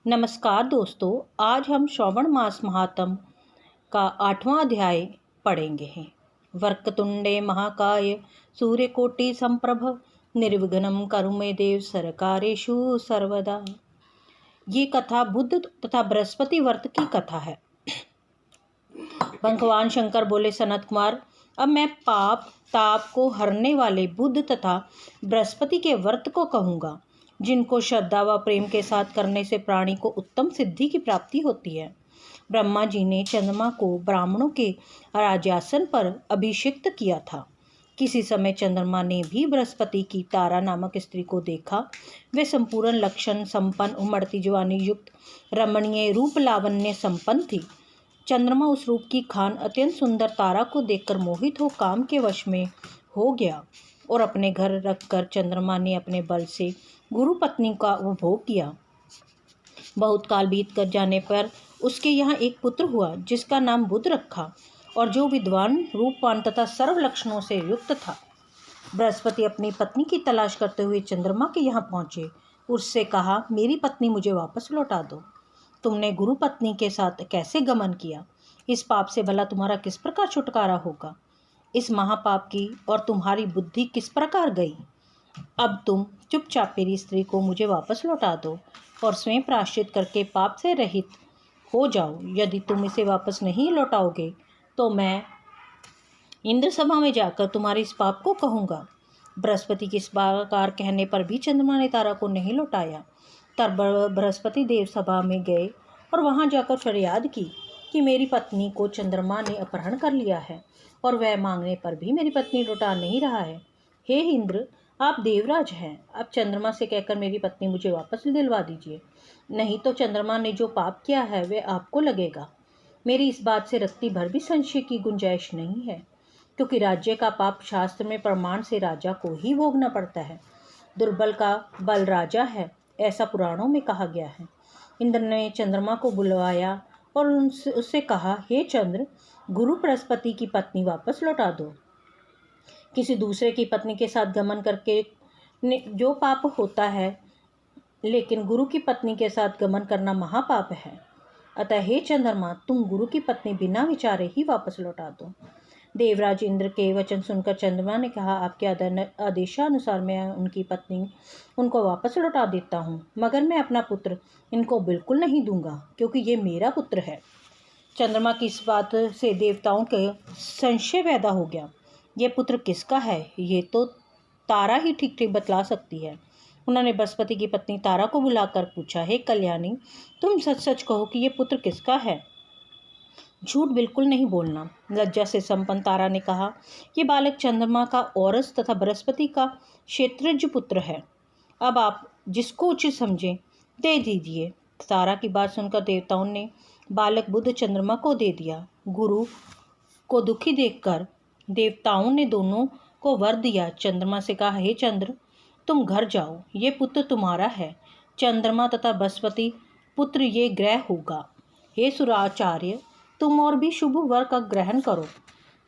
नमस्कार दोस्तों, आज हम श्रावण मास महात्म का 8वां अध्याय पढ़ेंगे। वक्रतुंडे महाकाय सूर्यकोटि संप्रभ निर्विघ्नं कुरु मे देव सर्वकार्येषु सर्वदा। ये कथा बुद्ध तथा बृहस्पति व्रत की कथा है। भगवान शंकर बोले, सनत कुमार, अब मैं पाप ताप को हरने वाले बुद्ध तथा बृहस्पति के व्रत को कहूँगा, जिनको श्रद्धा व प्रेम के साथ करने से प्राणी को उत्तम सिद्धि की प्राप्ति होती है। ब्रह्मा जी ने चंद्रमा को ब्राह्मणों के राजासन पर अभिषिक्त किया था। किसी समय चंद्रमा ने भी बृहस्पति की तारा नामक स्त्री को देखा। वे संपूर्ण लक्षण संपन्न, उमड़ती जवानी युक्त, रमणीय रूप लावण्य संपन्न थी। चंद्रमा उस रूप की खान अत्यंत सुंदर तारा को देखकर मोहित हो काम के वश में हो गया और अपने घर रखकर चंद्रमा ने अपने बल से गुरु पत्नी का उपभोग किया। बहुत काल बीत कर जाने पर उसके यहाँ एक पुत्र हुआ, जिसका नाम बुध रखा और जो विद्वान, रूपवान तथा सर्व लक्षणों से युक्त था। बृहस्पति अपनी पत्नी की तलाश करते हुए चंद्रमा के यहाँ पहुँचे। उससे कहा, मेरी पत्नी मुझे वापस लौटा दो। तुमने गुरु पत्नी के साथ कैसे गमन किया? इस पाप से भला तुम्हारा किस प्रकार छुटकारा होगा? इस महापाप की और तुम्हारी बुद्धि किस प्रकार गई? अब तुम चुपचाप मेरी स्त्री को मुझे वापस लौटा दो और स्वयं प्रायश्चित करके पाप से रहित हो जाओ। यदि तुम इसे वापस नहीं लौटाओगे तो मैं इंद्र सभा में जाकर तुम्हारे इस पाप को कहूँगा। बृहस्पति के इस प्रकार कहने पर भी चंद्रमा ने तारा को नहीं लौटाया। तब बृहस्पति देव सभा में गए और वहाँ जाकर फरियाद की कि मेरी पत्नी को चंद्रमा ने अपहरण कर लिया है और वह मांगने पर भी मेरी पत्नी लौटा नहीं रहा है। हे इंद्र, आप देवराज हैं, अब चंद्रमा से कहकर मेरी पत्नी मुझे वापस दिलवा दीजिए, नहीं तो चंद्रमा ने जो पाप किया है वह आपको लगेगा। मेरी इस बात से रत्ती भर भी संशय की गुंजाइश नहीं है, क्योंकि राज्य का पाप शास्त्र में प्रमाण से राजा को ही भोगना पड़ता है। दुर्बल का बल राजा है, ऐसा पुराणों में कहा गया है। इंद्र ने चंद्रमा को बुलवाया और उससे कहा, हे चंद्र, गुरु बृहस्पति की पत्नी वापस लौटा दो। किसी दूसरे की पत्नी के साथ गमन करके जो पाप होता है, लेकिन गुरु की पत्नी के साथ गमन करना महापाप है। अतः हे चंद्रमा, तुम गुरु की पत्नी बिना विचारे ही वापस लौटा दो। देवराज इंद्र के वचन सुनकर चंद्रमा ने कहा, आपके आदेशानुसार मैं उनकी पत्नी उनको वापस लौटा देता हूँ, मगर मैं अपना पुत्र इनको बिल्कुल नहीं दूंगा, क्योंकि ये मेरा पुत्र है। चंद्रमा की इस बात से देवताओं के संशय पैदा हो गया। ये पुत्र किसका है, ये तो तारा ही ठीक ठीक बतला सकती है। उन्होंने बृहस्पति की पत्नी तारा को बुलाकर पूछा, हे कल्याणी, तुम सच सच कहो कि ये पुत्र किसका है, झूठ बिल्कुल नहीं बोलना। लज्जा से संपन्न तारा ने कहा, ये बालक चंद्रमा का औरस तथा बृहस्पति का क्षेत्रज पुत्र है। अब आप जिसको उचित समझें दे दीजिए। तारा की बात सुनकर देवताओं ने बालक बुध चंद्रमा को दे दिया। गुरु को दुखी देखकर देवताओं ने दोनों को वर दिया। चंद्रमा से कहा, हे चंद्र, तुम घर जाओ, ये पुत्र तुम्हारा है। चंद्रमा तथा बृहस्पति पुत्र ये ग्रह होगा। हे सुराचार्य, तुम और भी शुभ वर का ग्रहण करो।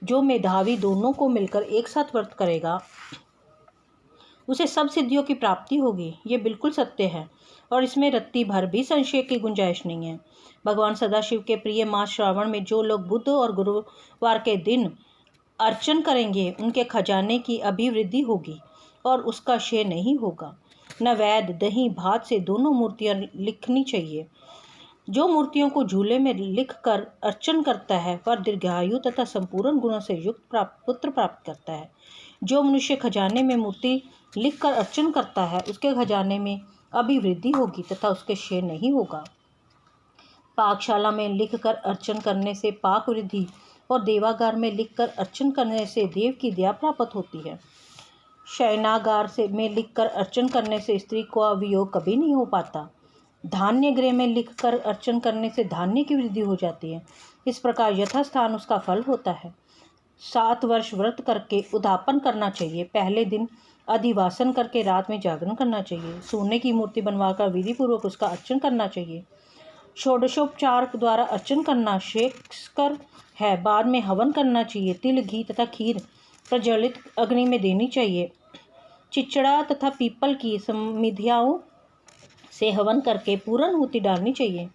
जो मेधावी दोनों को मिलकर एक साथ व्रत करेगा उसे सब सिद्धियों की प्राप्ति होगी। ये बिल्कुल सत्य है और इसमें रत्ती भर भी संशय की गुंजाइश नहीं है। भगवान सदाशिव के प्रिय मास श्रावण में जो लोग बुध और गुरुवार के दिन अर्चन करेंगे, उनके खजाने की अभिवृद्धि होगी और उसका क्षय नहीं होगा। न वैद दही भात से दोनों मूर्तियाँ लिखनी चाहिए। जो मूर्तियों को झूले में लिख कर अर्चन करता है वह दीर्घायु तथा संपूर्ण गुणों से युक्त पुत्र प्राप्त करता है। जो मनुष्य खजाने में मूर्ति लिख कर अर्चन करता है, उसके खजाने में अभिवृद्धि होगी तथा उसके क्षय नहीं होगा। पाकशाला में लिख कर अर्चन करने से पाक वृद्धि और देवागार में लिखकर अर्चन करने से देव की दया प्राप्त होती है। शयनागार में लिखकर अर्चन करने से स्त्री को वियोग कभी नहीं हो पाता। धान्य गृह में लिखकर अर्चन करने से धान्य की वृद्धि हो जाती है। इस प्रकार यथास्थान उसका फल होता है। 7 वर्ष व्रत करके उद्यापन करना चाहिए। पहले दिन अधिवासन करके रात में जागरण करना चाहिए। सोने की मूर्ति बनवाकर विधि पूर्वक उसका अर्चन करना चाहिए। षोडशोपचार द्वारा अर्चन करना श्रेयस्कर है। बाद में हवन करना चाहिए। तिल घी तथा खीर प्रज्वलित अग्नि में देनी चाहिए। चिचड़ा तथा पीपल की समिधियाओं से हवन करके पूर्णाहुति डालनी चाहिए।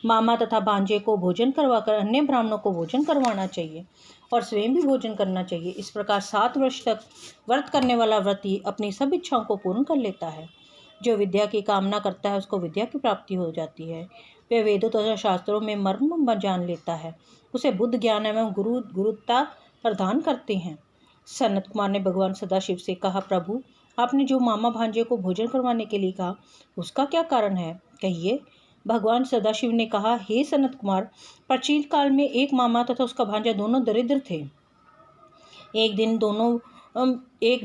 मामा तथा भांजे को भोजन करवाकर अन्य ब्राह्मणों को भोजन करवाना चाहिए और स्वयं भी भोजन करना चाहिए। इस प्रकार 7 वर्ष तक व्रत करने वाला व्रती अपनी सब इच्छाओं को पूर्ण कर लेता है। जो विद्या की कामना करता है उसको विद्या की प्राप्ति हो जाती है। वह वेदों तथा शास्त्रों में मर्म जान लेता है। उसे बुद्ध ज्ञान एवं गुरुता प्रदान करते हैं। सनत कुमार ने भगवान सदाशिव से कहा, प्रभु, आपने जो मामा भांजे को भोजन करवाने के लिए कहा उसका क्या कारण है, कहिए। भगवान सदाशिव ने कहा, हे सनत कुमार, प्राचीन काल में एक मामा तथा उसका भांजा दोनों दरिद्र थे। एक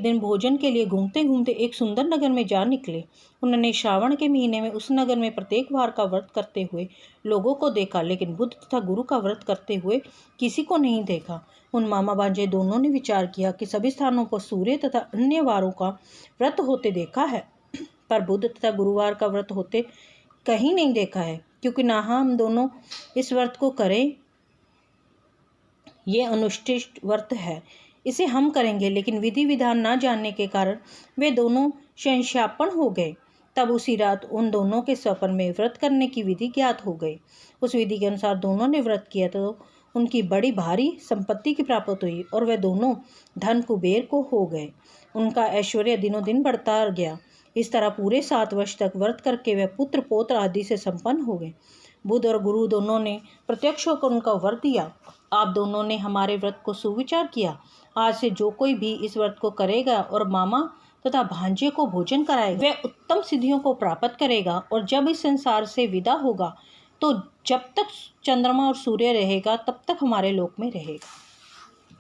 दिन भोजन के लिए घूमते घूमते एक सुंदर नगर में जा निकले। उन्होंने श्रावण के महीने में उस नगर में प्रत्येक वार का व्रत करते हुए लोगों को देखा, लेकिन बुद्ध तथा गुरु का व्रत करते हुए किसी को नहीं देखा। उन मामा भांजे दोनों ने विचार किया कि सभी स्थानों पर सूर्य तथा अन्य वारों का व्रत होते देखा है, पर बुद्ध तथा गुरुवार का व्रत होते कहीं नहीं देखा है। क्योंकि ना हम दोनों इस व्रत को करें, ये अनुष्ठित व्रत है, इसे हम करेंगे, लेकिन विधि विधान ना जानने के कारण वे दोनों संशापन हो गए। तब उसी रात उन दोनों के स्वप्न में व्रत करने की विधि ज्ञात हो गई। उस विधि के अनुसार दोनों ने व्रत किया तो उनकी बड़ी भारी संपत्ति की प्राप्ति हुई और वे दोनों धन कुबेर को हो गए। उनका ऐश्वर्य दिनों दिन बढ़ता गया। इस तरह पूरे 7 वर्ष तक व्रत करके वे पुत्र पौत्र आदि से संपन्न हो गए। बुद्ध और गुरु दोनों ने प्रत्यक्ष होकर उनका वर दिया। आप दोनों ने हमारे व्रत को सुविचार किया। आज से जो कोई भी इस व्रत को करेगा और मामा तथा भांजे को भोजन कराएगा, वह उत्तम सिद्धियों को प्राप्त करेगा और जब इस संसार से विदा होगा तो जब तक चंद्रमा और सूर्य रहेगा तब तक हमारे लोक में रहेगा।